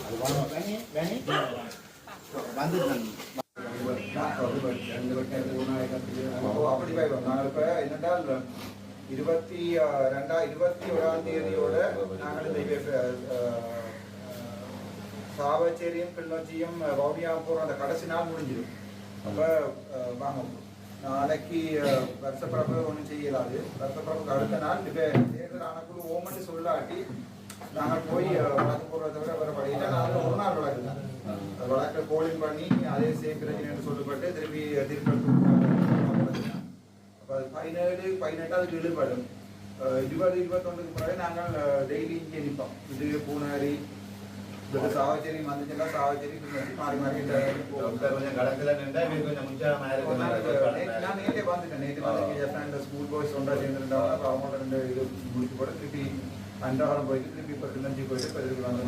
அப்படி போய்வோம். நாங்கள் இப்போ என்னென்றால் 21 நாங்கள் இந்த சாவச்சேரியும் கிளிநொச்சியும் வவுனியாவும் போகிற அந்த கடைசி நாள் முடிஞ்சிடும். அப்போ வாங்க நாளைக்கு வருஷப்பிறப்பு ஒன்றும் செய்யலாது. வருஷப்பிறப்புக்கு அடுத்த நாள் இப்போ தேர்தல் ஆனக்குழு ஓமன்னு சொல்லாட்டி நாங்கள் போய் வழக்கு போடுறத விட வேறு வழியில் நாங்கள் ஒரு நாள் வழக்கு தான் வழக்கை கோலிங் பண்ணி அதே சேர்க்கிறதுன்னு சொல்லப்பட்டு திருப்பி அப்போ அது 17 அதுக்கு இழுபடும். 20-21 பிறகு நாங்கள் டெய்லி இங்கே நிற்போம். இது பூனாரி சாவச்சேரி வந்துச்சுன்னா சாவச்சேரி மாறி மாறி கொஞ்சம் கடற்கரை நின்றா கொஞ்சம் முக்கியமாக இருக்கு. நான் நேற்றே வந்துட்டேன். நேற்று வந்து ஸ்கூல் பாய்ஸ் ஒன்றா சேர்ந்துருந்தாங்க. அவங்களோட 2 இது முடிச்சு போட்டு திருப்பி அன்றாடம் போயிட்டு திருப்பி இப்போ கிளஞ்சி போயிட்டு இப்போ வந்து